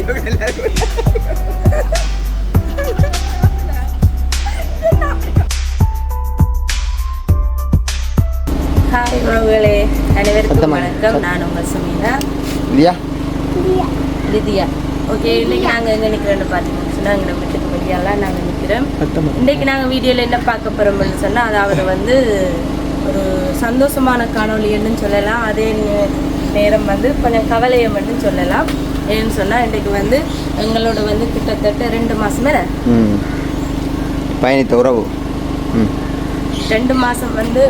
Hi உறவுகளே, அனைவருக்கும் வணக்கம். நான் உங்கள் சுமீனா. லிதியா. ஓகே, இன்னைக்கு நாங்கள் எங்கே நிற்கிறோன்னு பார்த்தீங்கன்னு சொன்னால் எங்கள் வீட்டுக்கு வெளியெல்லாம் நாங்கள் நிற்கிறோம். இன்றைக்கி நாங்கள் வீடியோவில் என்ன பார்க்க போகிறோம்னு சொன்னால், அதாவது வந்து ஒரு சந்தோஷமான காணொலின்னு சொல்லலாம். அதே நேரம் வந்து கொஞ்சம் கவலையம்னு சொல்லலாம். ஏன்னு சொன்னால் இன்றைக்கு வந்து எங்களோட வந்து கிட்டத்தட்ட 2 மாதமே பயணித்த உறவு 2 மாதம் வந்து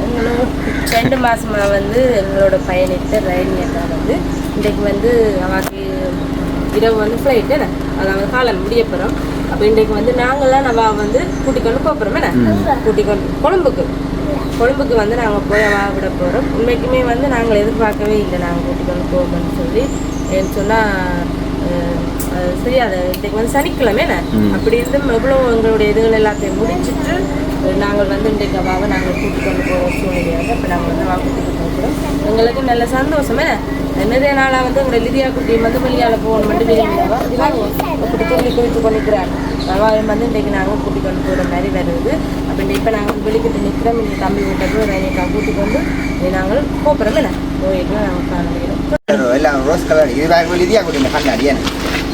எங்களோட 2 மாதமாக வந்து எங்களோட பயணித்த ரயில்வேல வந்து இன்றைக்கு வந்து அவாக்கு இரவு வந்து ஃப்ளைட்டு அதாவது காலம் முடிய போகிறோம். அப்போ இன்றைக்கு வந்து நாங்களாம் நம்ம வந்து கூட்டிக்கொண்டு போகிறோமே கூட்டிக்கொண்டு கொழும்புக்கு வந்து நாங்கள் போய் விட போகிறோம். உண்மைக்குமே வந்து நாங்கள் எதிர்பார்க்கவே இல்லை நாங்கள் கூட்டிக்கொண்டு போவோம்னு சொல்லி. ஏன்னு சொன்னால் சரியாது, இன்றைக்கு வந்து சனிக்கிழமை அப்படி இருந்து எவ்வளோ எங்களுடைய இதுகள் எல்லாத்தையும் முடிச்சுட்டு நாங்கள் வந்து இன்றைக்கு அவாவை நாங்கள் கூட்டிக்கொண்டு போகிற சூழ்நிலையாக அப்போ நாங்கள் வந்து அவாவை கூட்டிகிட்டு போகிறோம். எங்களுக்கு நல்ல சந்தோஷமே. நிறைய நாளாக வந்து எங்களை லிதியா குட்டி வந்து வெளியால் போகணும் மட்டும் விரும்பினவா இப்படி தூங்கி குளித்து கொண்டிருக்கிறார். அவாவை வந்து இன்றைக்கு நாங்கள் கூட்டிக்கொண்டு போகிற மாதிரி வருது. அப்போ இப்போ நாங்கள் வெளிக்கிட்டு நிற்கிறோம். இந்த தம்பி வீட்டுக்கு ரயிலுக்காக கூட்டிக்கொண்டு நாங்கள் போகிறோமே போயிட்டு நாங்கள் காணலாம். எல்லாம் ரோஸ் கலர் இது லிதியா குட்டி கண்ணாடி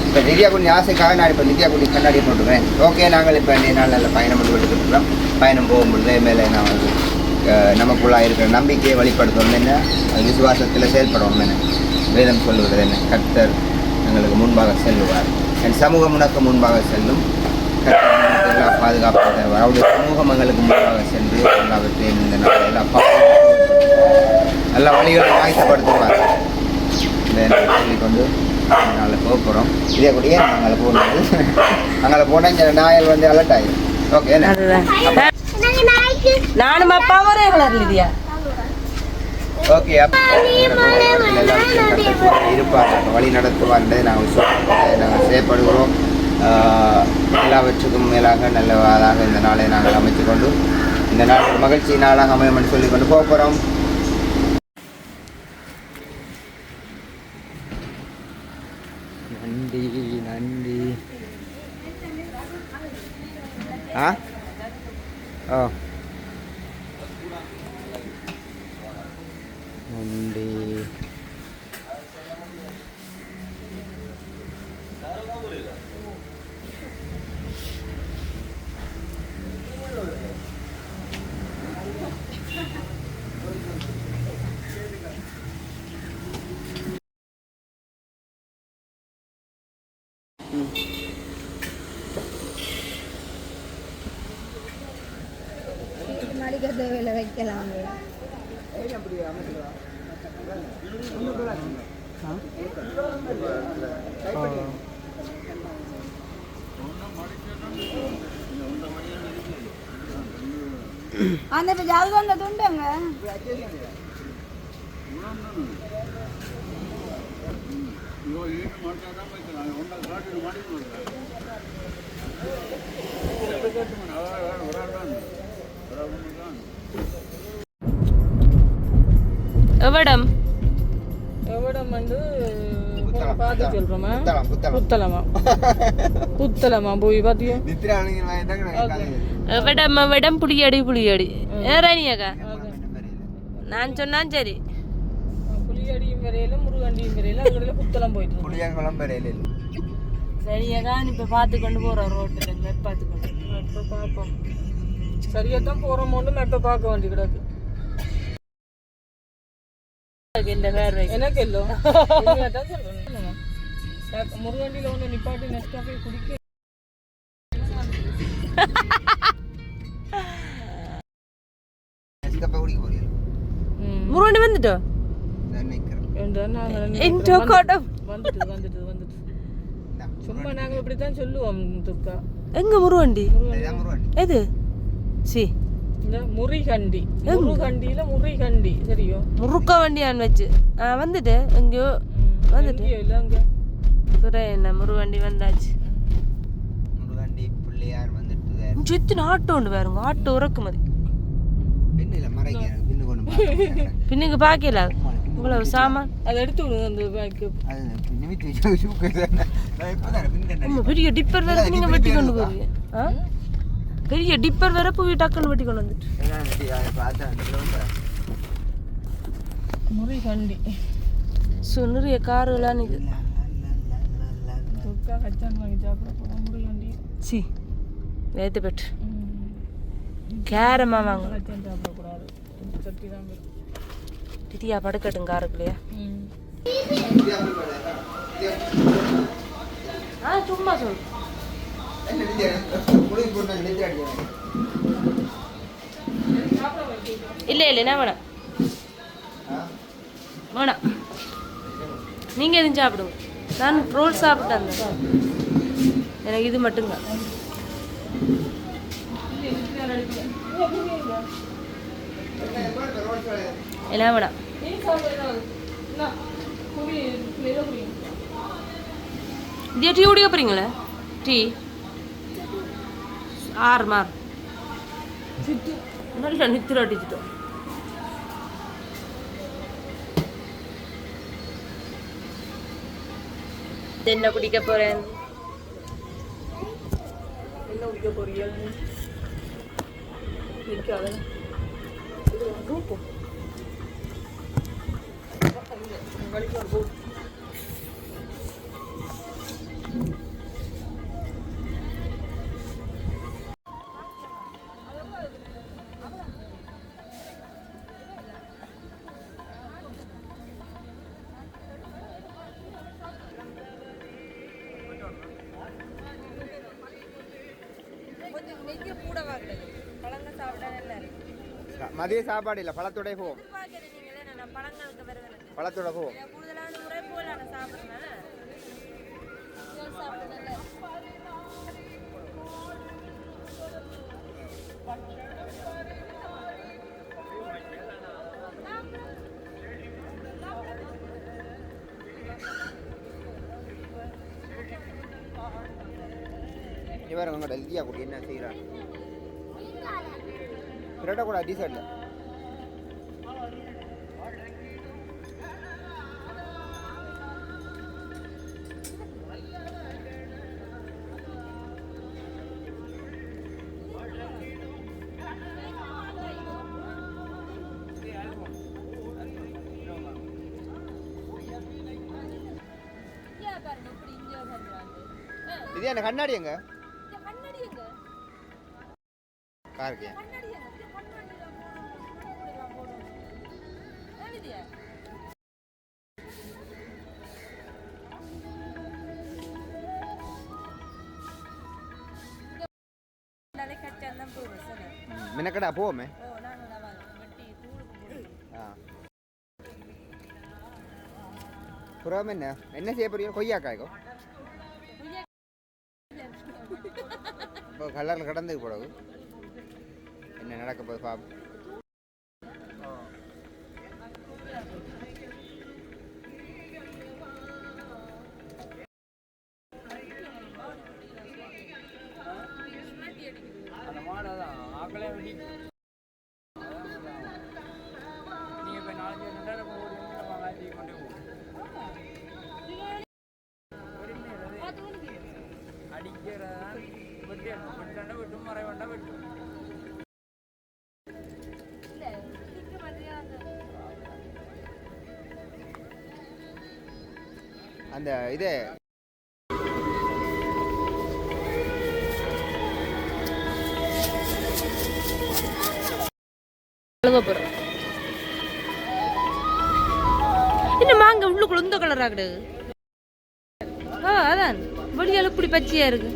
இப்போ லிதியா குட்டி ஆசைக்காக நான் இப்போ லிதியா குட்டி கண்ணாடியை போட்டுக்கிறேன். ஓகே, நாங்கள் இப்போ நாள் நல்ல பயணம் பண்ணி விட்டுருக்கிறோம். பயணம் போகும்பொழுது மேலே நான் நமக்குள்ளாக இருக்கிற நம்பிக்கையை வெளிப்படுத்தணும் என்ன, விசுவாசத்தில் செயல்படணும் என்ன, வேதம் சொல்லுவது என்ன, கர்த்தர் எங்களுக்கு முன்பாக செல்லுவார், என் சமூகம் உனக்கு முன்பாக செல்லும், கர்த்தர் எல்லா பாதுகாப்பு தருவார், அவருடைய சமூகம் எங்களுக்கு முன்பாக சென்று எல்லாவற்றையும் இந்த நாள் எல்லா வழிகளையும் ஆயத்தப்படுத்துவார். சொல்லிக்கொண்டு நாங்கள் போக போகிறோம். இதே கூடிய நாங்கள் போகணும். அங்கே போனால் இந்த நாயல் வந்து அலர்ட் ஆகிடும். ஓகே, நானும் அப்பாவும் ஒரே கலர் லிதியா. ஓகே, இருப்பார் வழி நடத்துவார்ன்றதை நாங்கள் செய்யப்படுகிறோம். எல்லாவற்றுக்கும் மேலாக நல்லதாக இந்த நாளை நாங்கள் அமைத்துக்கொண்டு இந்த நாள் மகிழ்ச்சி நாளாக அமையமென்று சொல்லிக்கொண்டு போக போகிறோம். நன்றி நன்றி. ஓ நன்றி. மடிக்கதவையில் வைக்கலாம். அந்த அது வந்து துண்டுங்க எவடம் வந்து பார்த்து சொல்கிறோமா? புத்தலமா போய் பார்த்தியோ? எவடம் புளியடி ஏறானியாக்கா நான் சொன்னான். சரி, புளியடியும் வரையில முருகண்டியும் வரையில அதுல புத்தலம் போயிட்டு புளியங்குளம் வரையில சரியாக்கா. இப்போ பார்த்து கொண்டு போகிறோம் ரோட்டில் மேப் பார்த்துக்கொண்டு மேப்பை பார்ப்போம். சரியாக தான் போகிறோமோன்னு மேப்பை பார்க்க வேண்டி கிடக்கு. எனக்கு இல்லை முருகண்டியில் ஒன்று நிப்பாட்டி நெஸ்காஃபே குடிக்க முருகண்டி வந்துட்டோ வந்துட்டு சும்மா நாங்கள் இப்படித்தான் சொல்லுவோம். துக்கா எங்க முருகண்டி எது சி முறிகண்டி முருகண்டியில முறிகண்டி தெரியும் முறுக்க வண்டியான் வச்சு வந்துட்டு எங்கேயோ வந்துட்டு இல்லை அங்கே துறை என்ன முருகண்டி வந்தாச்சு. முருகண்டி பிள்ளையார் வந்துட்டு சுத்தின ஆட்டோ உண்டு பாருங்க, ஆட்டோ இறக்குமதி பின்னுக்கு பார்க்கல இவ்வளவு சாமான் அதை எடுத்து விடுங்க அந்த பேக்கு. அது நிமித்தி வச்சு நான் இப்போதான் பின்ன பெரிய டிப்பர் வேற நீங்க வெட்டி கொண்டு போறீங்க. பெரிய டிப்பர் வேற போய் டக்குன்னு வெட்டி கொண்டு வந்துட்டு முறை கண்டி ஸோ நிறைய காருலாம் இது கச்சான் வாங்கி சாப்பிட போகிறோம். முறை கண்டி சி வேத்து பெற்று கேரமா வாங்க கச்சான் சாப்பிடக்கூடாது. சட்டி தான் திதியா படுக்கட்டும் காருக்குள்ளேயா. சும்மா சொல்லு இல்லை இல்லை நான் வேணாம் வேணாம் நீங்கள் எதுவும் சாப்பிடுங்க. நான் ரோல் சாப்பிட்டேன் எனக்கு இது மட்டுங்க. என்ன வேணாம் இதே டீ குடிக்க போறீங்களே டீ 6 மார் நல்லா நித்திர அடிச்சிட்டோம். என்ன குடிக்க போறேன்? என்ன குடிக்க போறீங்க? நிக்காத ரூபோ கலிக்கு மதிய சாப்பாடு இல்லை, பழத்தோட போவோம். பழத்தோட போவோம். இவர் அவங்க டெல்லியா கூட என்ன செய்யறாங்க? பிரெட்டை கூட டீசர்ட்ல இது என்ன கண்ணாடி எங்க காருக்கு? மினக்கடா போவோமே. புறம் என்ன செய்ய போறீங்க? கொய்யாக்காய்க்கோ இப்போ கலரில் கடந்து போடாது. என்ன நடக்க போகுது பாப். அந்த இது என்ன மாங்க உள்ளுக்குள்ள இந்த கலர் ஆகுது. அதான் வெளியால இப்படி பச்சையா இருக்கு.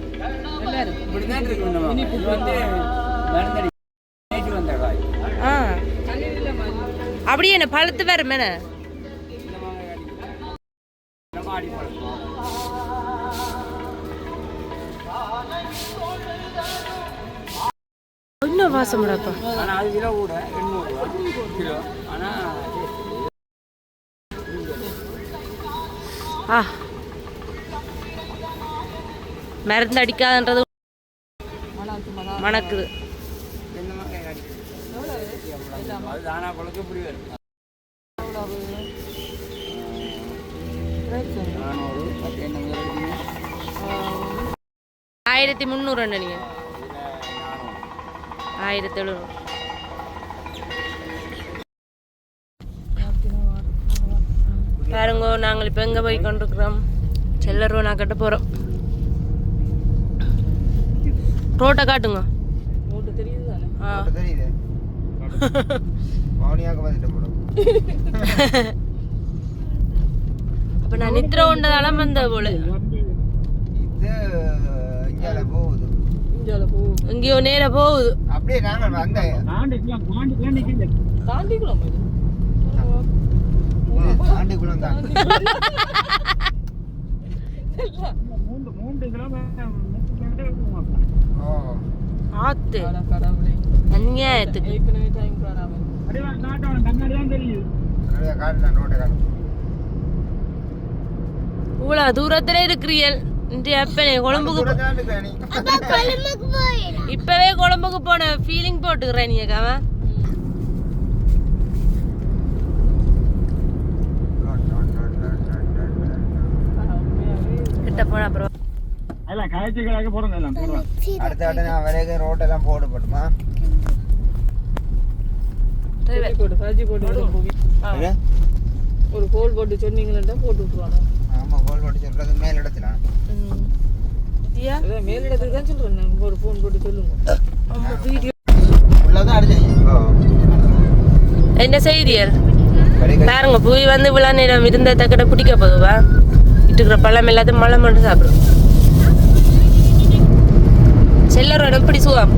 அப்படியே என்ன பழுத்து வேற மேன இன்னும் வாசம்டாப்பா. மருந்து அடிக்காதுன்றது மணக்குது. 1300 நீங்க 1700 பாருங்க. நாங்கள் இப்போ எங்கே போய் கொண்டிருக்கிறோம்? செல்லருவா நான் கட்ட போகிறோம். ரோட்டை காட்டுங்க. ரோட்டு தெரியுது தானே? தெரியுது. மௌனியாக வந்துட்டு போடும். அப்போ நான் நித்திர உண்டதால வந்த போல. இது இங்கால போகுது. எங்கேயோ நேர போகுது. அப்படியே நாங்கள் வந்த தாண்டிக்குளம் தாண்டிக்குளம் தான். 3 கிலோமீட்டர். ஆத்து அநியாயத்துக்கு இவ்வளோ தூரத்துல இருக்கிறீர்கள். எப்பனே கொழம்புக்கு இப்பவே கொழம்புக்கு போன ஃபீலிங் போட்டுக்கிறேன். நீங்க காவ கிட்ட போன அப்புறம் அடுத்த நான் வரைக்கும் ரோட்டெல்லாம் போடுமா? ஒரு கோல் போட்டு சொன்னீங்களா போட்டு விட்டுருவாங்க. ஆமா, கோல் போட்டு சொல்றது மேல் இடத்துல. மேல் இடத்துக்கு தான் சொல்றேன். ஒரு போன் போட்டு சொல்லுங்க. உள்ளதான் அடிச்சீங்க. என்ன செய்தியல் பாருங்க. போய் வந்து விழா நேரம் இருந்த தக்கட பிடிக்க போதுவா இட்டுக்கிற பழம் எல்லாத்தையும் மழை மட்டும் சாப்பிடும். செல்லரோட எப்படி சுகம்?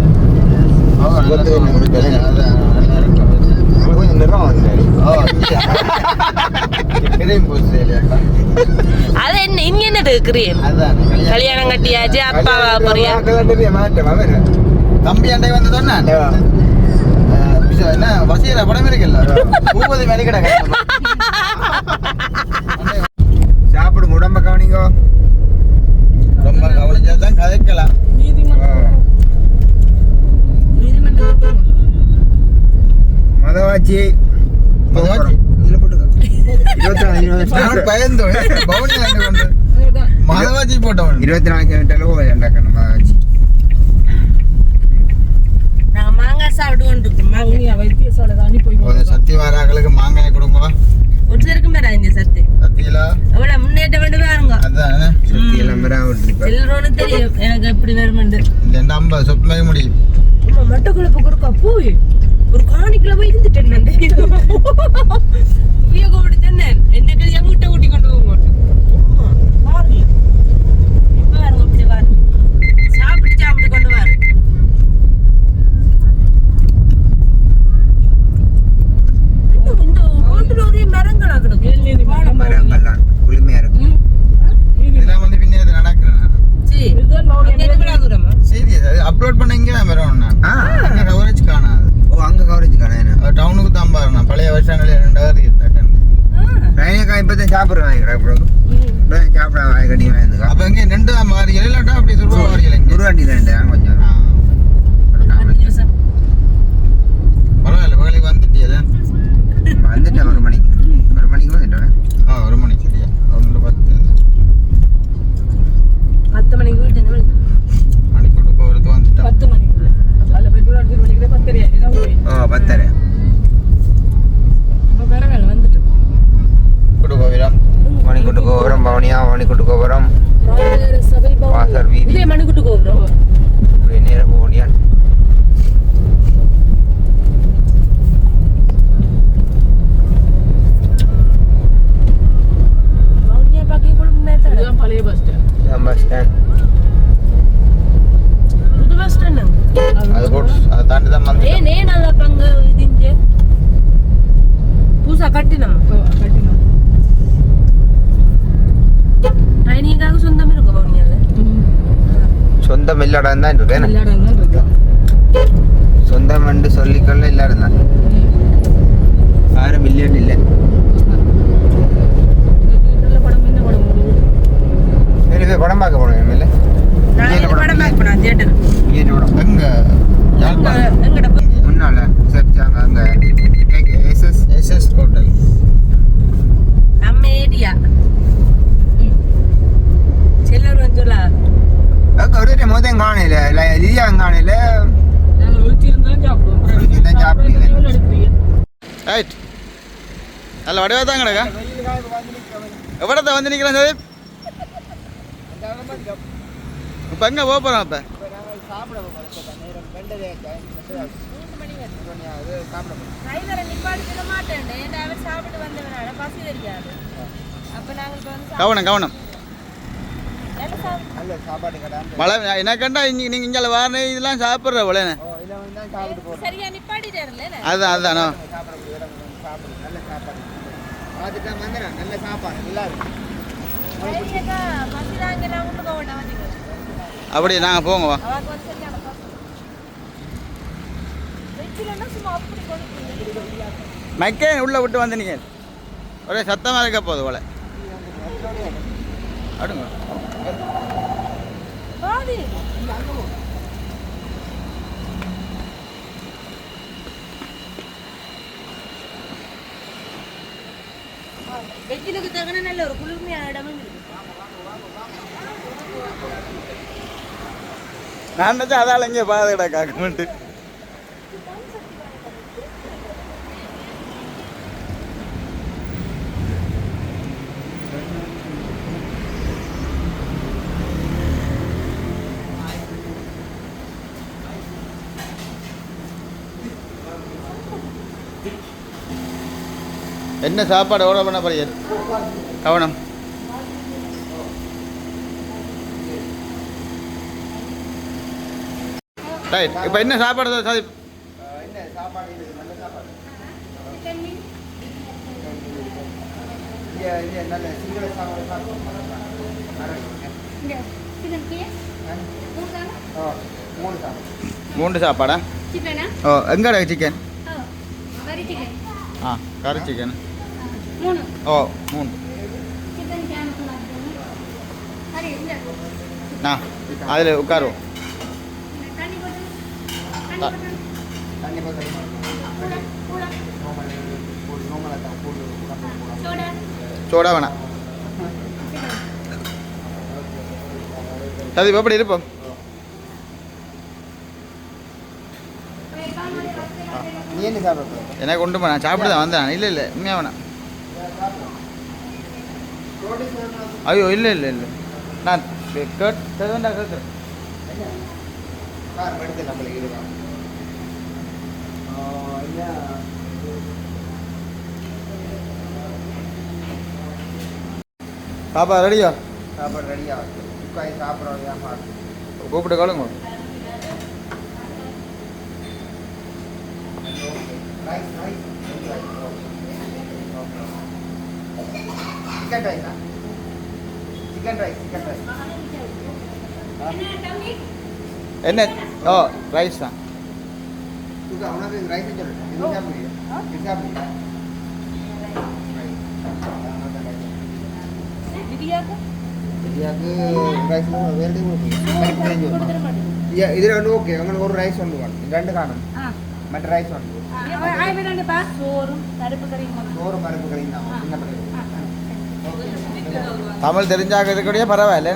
அது என்ன இங்க என்னது கிரீம்? கல்யாணம் கட்டியாச்சு, அப்பாவா போறியா? தம்பி அண்டை வந்து சொன்ன என்ன வசீல படம் இருக்குல்ல, பூபதி மெலிக்கடை சாப்பிடுங்க, உடம்ப கவனிங்கோ. ரொம்ப கவனிச்சா தான் கதைக்கலாம். மதவாச்சி இதுல போட்டுக்க. 24 பயந்தோ மதவாச்சி போட்டவன் 24 கிலோமீட்டர் மதவாச்சி. நாங்க மாங்காய் சாப்பிடுவோம். வைத்தியசாலை தாண்டி போய் சத்தி வாராக்களுக்கு மாங்காய் கொடுங்க. ஒருத்தருக்கும் பேரா இந்த சத்து சத்தியலா எவ்வளவு முன்னேற்ற வேண்டும் பாருங்க. அதான் சத்தியெல்லாம் செல்றோன்னு தெரியும் எனக்கு எப்படி வேணுமெண்டு. இந்த அம்பா சொப்மை முடியும். மட்டக்குழப்பு குறுக்கா போய் ஒரு காணிக்குள்ள போய் இருந்துட்டேன். கூப்பிட்டு தன்னேன் என்ன கல்வி அங்கிட்ட ஊட்டி கொண்டு போக பாருங்க. இப்ப பாருங்க இப்படி பாருங்க, சாப்பிட்டு கொண்டு வாரு. இந்த ரோட்டுல ஒரே மரங்களா கிடக்கும். மரங்கள்லாம் குளுமையா இருக்கு. இதெல்லாம் வந்து பின்னே நடக்கிறேன். சரி, அப்லோட் பண்ண இங்கே தான் வரும். நான் கவரேஜ் காணாது. ஓ, அங்க கவரேஜ் காணா. டவுனுக்கு தான் பாருங்க. பழைய வருஷங்களே 2000 ட்ரெயினக்கா இப்பதான் சாப்பிடுறேன். சாப்பிட கட்டி வாங்கிருக்கா. அப்ப இங்கே 2 மாறி இல்லாட்டா அப்படி சொல்லுவா மாறி குருவாண்டி 2 கொஞ்சம் பரவாயில்ல. வேலைக்கு வந்துட்டியதான் வந்துட்டேன். 1 மணிக்கு வந்துட்டேன். 1 மணிக்கு சரியா 10 மணிக்கு வீட்டு மணிக்கு கொண்டு போகிறது வந்துட்டேன். 10 மணிக்குள்ள அதில் பெட்ரோல் அடிச்சு மணிக்கு 10:30 10:30 இப்போ பரவாயில்ல வந்துட்டு கொண்டு போகிறோம். மணிக்கூட்டு கோபுரம் பவனியா, மணிக்கூட்டு கோபுரம் வாசர் வீதி. இதே மணிக்கூட்டு கோபுரம் இப்படி நேரம் போகணியா. இதுதான் பழைய பஸ் ஸ்டாண்ட். பஸ் ஸ்டாண்ட் புது பஸ் ஸ்டாண்ட் அது போட்டு அதை தாண்டி தான் வந்து நல்லா பங்கு இது பூசா கட்டினோம். ட்ரைனிங்காக சொந்தம் இருக்கும் பவனியால. சொந்தம் இல்லாடம் தான் இருக்கேன். சொந்தம் என்று சொல்லிக்கொள்ள எல்லாரும் தான். 6 மில்லியன் இல்லை. சரி, படம் பார்க்க போனோம். இல்லை படம் பார்க்க போனோம் தியேட்டர். எங்க முன்னால சரிச்சாங்க. அங்க எஸ்எஸ் ஹோட்டல் நம்ம ஏரியா பானையில் நாங்கள் ஒழிச்சிருந்தான் சாப்பிடுவோம். இதான் சாப்பிடுவீங்க. எவ்வளோ எடுக்கிறீங்க? ரைட் நல்ல வடிவாக தான் கிடக்கா எவ்வளோத்த வந்து நிற்கிறேன் சார் இப்போ எங்கே போக போகிறோம் இப்போ சாப்பிட டிரைவரை நிப்பாட்டிட மாட்டேன். ஏன்னா அவர் சாப்பிட்டு வந்தவனால பசி தெரியாது. அப்போ நாங்கள் இப்போ வந்து கவனம் கவனம் நல்ல சாப்பிட்டு நல்ல சாப்பாடு கடை மழை எனக்கண்டா இங்கே நீங்கள் இங்கே வாரணை இதெல்லாம் சாப்பிட்ற போலேண்ணே இதை வந்து தான் சாப்பிட்டு போகிறோம். சரியா நிப்பாட்டிட்டாருல்ல. அதுதான் அதுதானோ சாப்பிடக்கூடிய இடம் வந்து சாப்பிடு நல்ல சாப்பாடு பார்த்துட்டா வந்துடுறேன். நல்ல சாப்பாடு நல்லா இருக்கு. சரியாக்கா பசி தாங்க நான் கொண்டு போக வேண்டாம் வந்துக்கிறேன். அப்படி நாங்கள் போங்க வா அவருக்கு வந்து சரியான பசி. வெச்சிலன்னா சும்மா அப்படி கொடுக்குறீங்க. மைக்கே உள்ளே விட்டு வந்து நீங்கள் ஒரே சத்தமாக இருக்க போகுது போல அடுங்க பாதி வெஜிலுக்கு தகுந்த நல்ல ஒரு குளிர்மையான இடமும் இருக்கு. நான் நினச்சா அதால் இங்கே பாதுகடா காக்கமெண்ட்டு என்ன சாப்பாடு ஓட பண்ண போறீங்க கவனம் ரைட் இப்போ என்ன சாப்பாடு சாதி என்ன சாப்பாடு இது நல்ல சாப்பாடு இங்கே நல்ல சிங்கள சாப்பாடு மூணு சாப்பாடு 3 சாப்பாடா ஓ எங்கடா சிக்கன் ஆ கறி சிக்கன் ஓ 3 அதில் உட்காருவோம் தண்ணி போட்டு சோடா வேணாம் சரி எப்படி இருப்போம் நீ என்ன சாப்பிட எனக்கு கொண்டு போ நான் சாப்பிட்டு தான் வந்தேன் இல்லை இல்லை உண்மையாக வேணாம் ஐயோ இல்லை இல்லை இல்லை நான் கேட்டுவேண்டா கேட்குறேன் கார் எடுத்து நம்மளுக்கு இருக்கான் பாப்பா ரெடியா சாப்பாடு ரெடியாக உட்காந்து சாப்பிட்றோம் வியாபாரம் கூப்பிட்டு கழுங்க ரைஸ் ரைஸ் சிக்கன் ரைஸா சிக்கன் ரைஸ் என்ன ஓ ரைஸ் தான் சுகா உனக்கு ரைஸ் சொல்லு இது சாப்பிடுறியா இது சாப்பிடுறியா பிரியாக்கு பிரியாக்கு ரைஸ் வேறு இதில் ஒன்று ஓகே உங்களுக்கு ஒரு ரைஸ் ஒன்று வேணும் இது 2 காணும் மற்ற ரைஸ் ஒன்று சோறும் பருப்பு கறியும் சோறு மரப்பு கறியும் தான் சின்ன பிள்ளை தமிழ் தெரிஞ்சாக இருக்கக்கூடிய பரவாயில்ல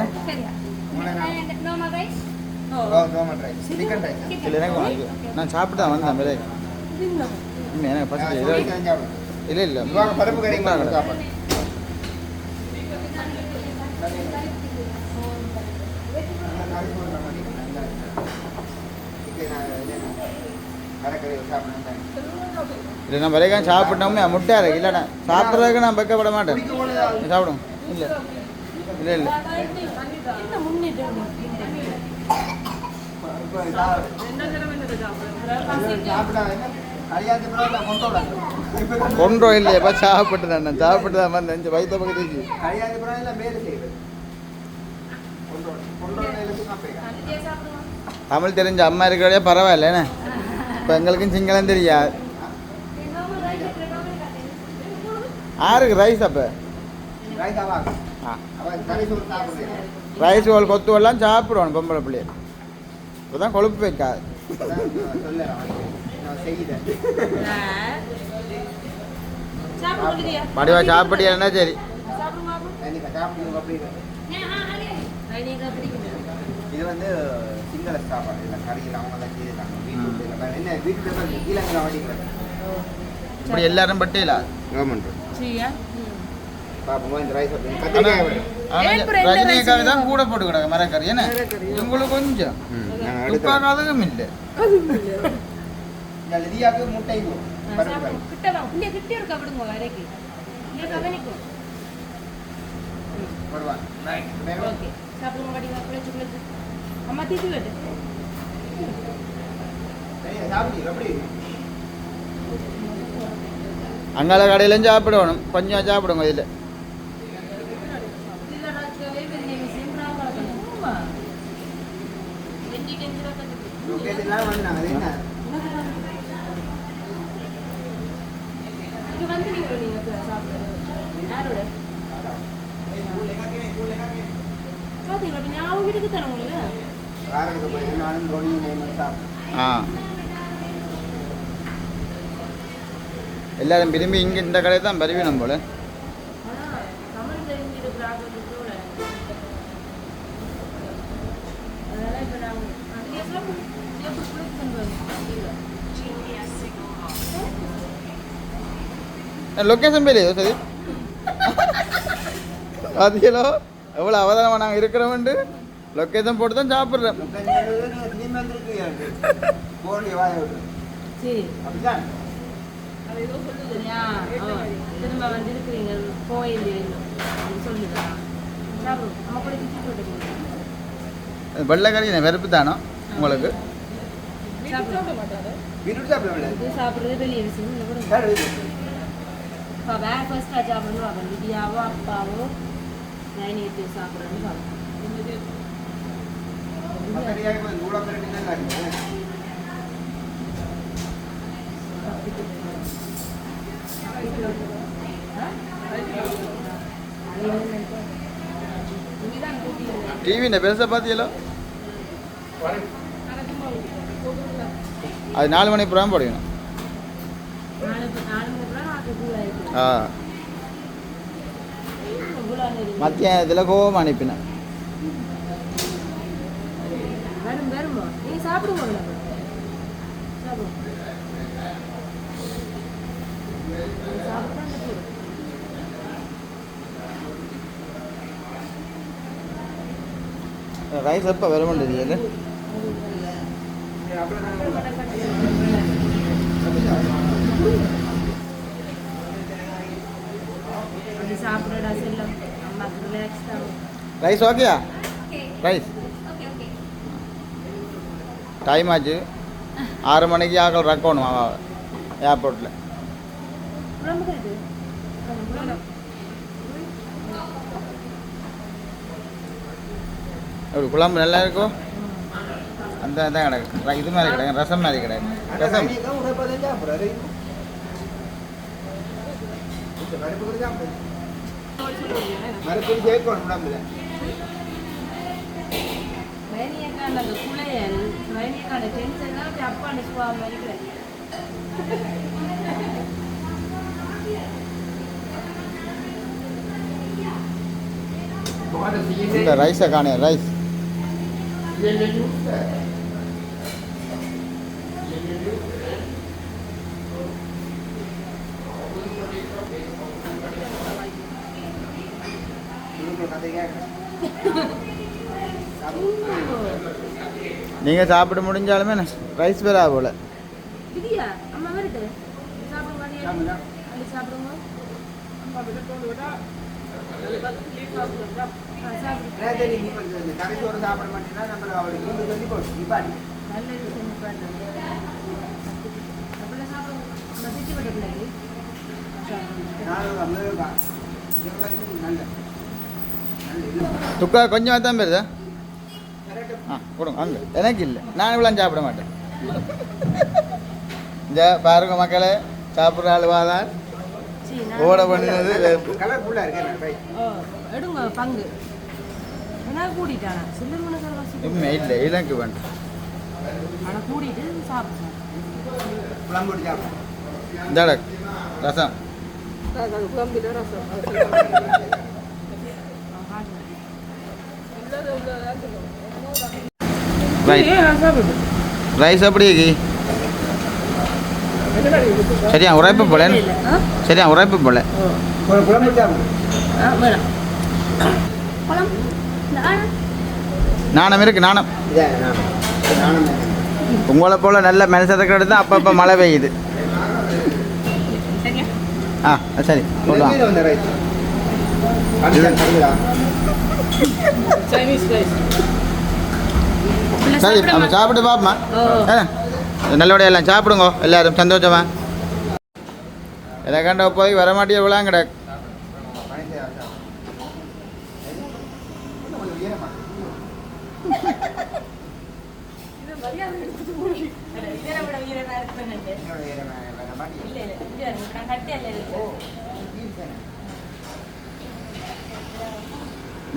நார்மல் ரைஸ் சிக்கன் ரைஸ் இல்லை எனக்கு வேணும். நான் சாப்பிட்டு தான் வந்தேன் மேலே இல்லை எனக்கு பசி இல்லை இல்லை பருப்பு கறி மட்டும் சாப்பாடு இல்லை நான் வரைக்கும் சாப்பிட்டோம்னே முட்டையா இருக்கு இல்லைண்ணா சாப்பிட்றதுக்கு நான் வைக்கப்பட மாட்டேன் நீ சாப்பிடும் இல்லை இல்லை இல்லை என்ன முன்னிட்டு கொண்டோ இல்லையப்பா சாப்பிட்டு தான் நான் சாப்பிட்டு தான் வந்தேன் இந்த வயிற்ற பக்கத்துக்கு தமிழ் தெரிஞ்ச அம்மா இருக்கிறதே பரவாயில்லண்ணே இப்போ எங்களுக்கும் சிங்களம் தெரியாது யாருக்கு ரைஸ் அப்போ ரைஸ் ஒரு கொத்து எல்லாம் சாப்பிடுவோம் பொம்பளை பிள்ளைய இப்போதான் கொழுப்பு வைக்காது வடிவா சாப்பிட்டியா சரி ரைனியக்கா பிடிக்குது. இது வந்து சிங்கள சாப்பாடு இல்லை கறியில் அவங்க தான் செய்திருக்காங்க வீட்டு என்ன வீட்டு கீழே வாடிக்கிறாங்க இப்படி எல்லாரும் பட்டியல கவர்மெண்ட் சரியா? பார்ப்போம் இந்த ரைஸ் கத்திரிக்காய் ரஜினிகாவை தான் கூட போட்டு கிடக்கு மரக்கறி என்ன உங்களுக்கு கொஞ்சம் துப்பாக்காததும் இல்லை இந்த லிதியாவுக்கு முட்டை கிட்ட வா. இல்ல கிட்ட இருக்க விடுங்க வரைக்கு. இல்ல கவனிக்கும். வருவான் ஓகே. சாப்பிடுங்க வாடி வா குளச்சு குளச்சு. அம்மா தீச்சு விடு. சாப்பிடு எப்படி அங்கால கடையிலும் சாப்பிடணும் கொஞ்சம் சாப்பிடுங்க இதில் இல்ல ராஜ்கவே வெண்ணெய் மிஷின் ராவலமா. வெண்ணெய் கெஞ்சரா கட்டு. லொகேஷன்லாம் வந்து நாங்கள் என்ன இங்க வந்து நீங்க சாப்பிடுறது. யாரோட? பாத்தீங்களா நீ அவங்க வீட்டுக்கு தர உங்களுக்கு. காரனுக்கு போய் நானும் ரோனி நேம் சாப்பிட்டேன் எல்லாரும் விரும்பி இங்கே இந்த கடையை தான் வருவினம் போல ஆனா தமிழ் தெரிஞ்சிட்டு பிராபலத்தோட. அதனால இப்ப நான் அங்கேயே சாப்பிடுறேன். எப்படி லொக்கேஷன் பேர் ஏதோ சரி அதிகளோ எவ்வளோ அவதானமாக நாங்கள் இருக்கிறோம்ண்டு லொக்கேஷன் போட்டு தான் சாப்பிட்றோம் சரி. அப்படிதான் சரியா? திரும்ப வந்து இருக்கிறீங்க கோயில் சொல்லுதா சாப்பிடும். நம்ம கூட திட்டி போட்டு வெள்ளைக்கறி வெறுப்பு தானோ உங்களுக்கு வீட்டு சாப்பிடல இது சாப்பிட்றது பெரிய விஷயம் இல்லை கூட. இப்போ வேறு ஃபர்ஸ்ட்டாக சாப்பிடணும் பார்க்கணும். விதியாவோ அப்பாவோ நைனியத்தை சாப்பிட்றேன்னு பார்க்கணும். டிவியில் பெருசாக பார்த்தீங்களோ அது 4 மணி புறம் போடுவீங்க மத்தியானத்தில் கோவம் அனுப்பினேன் வரும் வருமா நீங்கள் சாப்பிடுவோம். சாப்பிடுவோம் ரைஸ் எப்போ வருமானு தெரியல சாப்பிடடா செல்லம் அம்மாக்கு ரிலாக்ஸ் தான். ரைஸ் ஓகேயா ரைஸ் டைம் ஆச்சு 6 மணிக்கு ஆக்கள் ரக்கணும் ஏர்போர்ட்டில் ஒரு குழம்பு நல்லா இருக்கும் அந்த தான் கிடக்கு இது மாதிரி கிடக்கு ரசம் மாதிரி கிடக்கு ரசம் மறுபடியும் சேர்க்கணும் உடம்புல ரைனியக்கான அந்த குளையல் ரைனியக்கான டென்ஷன்லாம் அப்படி அப்பா அனுப்புவா மாதிரி கிடையாது. இந்த ரைஸை காணே ரைஸ் நீங்கள் சாப்பிட முடிஞ்சாலுமே ரைஸ் வேறா போல விதியா அம்மா வருது சாப்பிடுங்க அது சாப்பிடுங்க. கரைச்சோடு சாப்பிட மாட்டேன்னா நம்ம அவளுக்கு வந்து சொல்லி போட்டு நிப்பாட்டி நல்ல விஷயம் அப்படிலாம் சாப்பிடுங்க. நம்ம திட்டி விட்ட பிள்ளைக்கு நல்ல துக்கா கொஞ்சம் தான் பெருதா கொடுங்க அங்கே எனக்கு இல்லை நான் இவ்வளோ சாப்பிட மாட்டேன் இந்த பாருங்க மக்களே சாப்பிட்ற ஆளுவாதான் ஓட பண்ணினது கலர்ஃபுல்லாக இருக்கேன் எடுங்க பங்கு ஏன்னா கூட்டிட்டானா சில்லர் மனசு உண்மை இல்லை இலக்கு வேண்டாம் ஆனால் கூட்டிட்டு சாப்பிட்டேன். குழம்பு போட்டு சாப்பிடும் இந்த ரசம் குழம்பில ரசம் இல்லை ரைட் ரைஸ் எப்படி இருக்கு சரியா உரைப்பு போல சரியா உரைப்பு போல நாணம் இருக்கு நாணம் உங்களை போல நல்ல மனுஷத்துக்கு எடுத்து அப்பப்போ மழை பெய்யுது ஆ சரி போடலாம் சைனீஸ் ரைஸ் சரி நம்ம சாப்பிட்டு பாப்போமா நல்லபடியா எல்லாம் சாப்பிடுங்க எல்லாரும் சந்தோஷமா எதை கண்ட போய் வரமாட்டிய விழாங்க கிடக்கு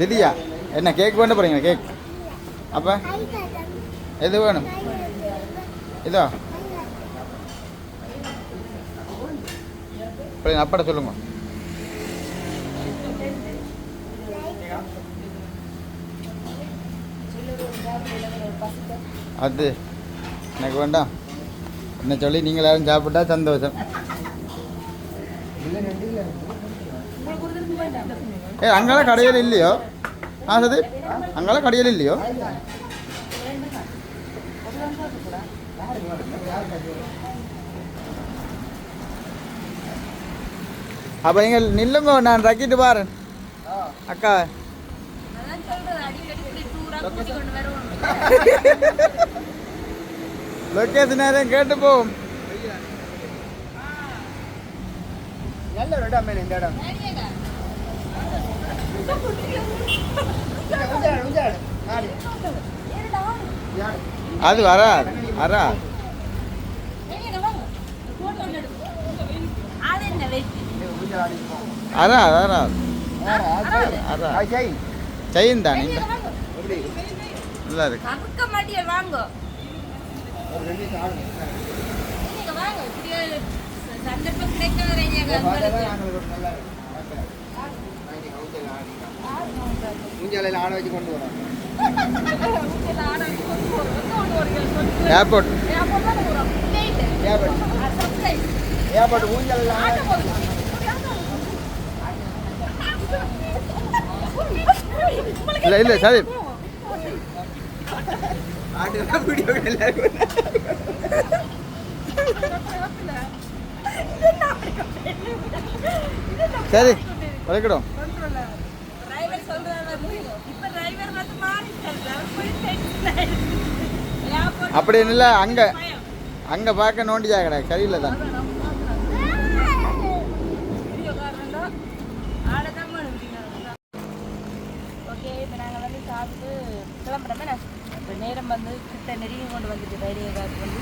நிதியா என்ன கேக் கொண்டு போறீங்க கேக் அப்போ எது வேணும் இதோ அப்பட சொல்லுங்க அது எனக்கு வேண்டாம் என்ன சொல்லி நீங்கள் யாரும் சாப்பிட்டா சந்தோஷம் அங்கெல்லாம் கடையில் இல்லையோ சதி அங்கெல்லாம் கடையில் இல்லையோ அப்போ நீங்கள் நில்லுங்க நான் ரக்கிட்டு பாரு அக்கா லொக்கேஷன் நேரம் கேட்டு போவோம் நல்ல இடம் மேலே இந்த இடம் அது வராது வராது வராது வராது வராது செயின் தானே நல்லா இருக்கு சந்தர்ப்பம் கிடைக்காத மூஞ்சாலையில் ஆட வச்சு கொண்டு வரோம் ஏர்போர்ட் ஏர்போர்ட் மூஞ்சாலையில் இல்லை இல்லை சரி வீடியோ எல்லாருக்கும் சரி வரைக்கணும் அப்படி இல்லை அங்கே அங்கே பார்க்க நோண்டியா கிடையாது சரியில்லை தான் ஓகே இப்போ நாங்கள் வந்து சாப்பிட்டு கிளம்புறோமே இப்போ நேரம் வந்து கிட்ட நெருங்கி கொண்டு வந்துட்டு ரைடிங் வந்து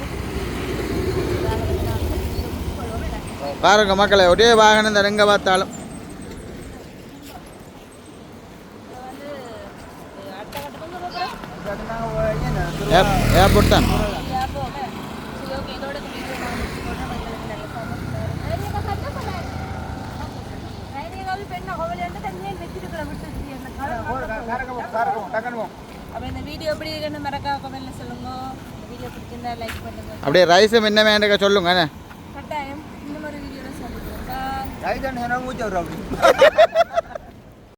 பாருங்க மக்களை ஒரே வாகனம் தான் எங்கே பார்த்தாலும் ஏர்போர்ட் தான் அப்போ இந்த வீடியோ எப்படி இருக்குன்னு மறக்காம கமெண்ட்ல சொல்லுங்க. இந்த வீடியோ பிடிச்சிருந்தா லைக் பண்ணுங்க. அப்படியே ரைஸும் என்ன வேண்டுங்க சொல்லுங்க கட்டாயம் இந்த மாதிரி வீடியோல சாப்பிடுங்க. ரைஸ் அண்ட் மூச்சு வரும்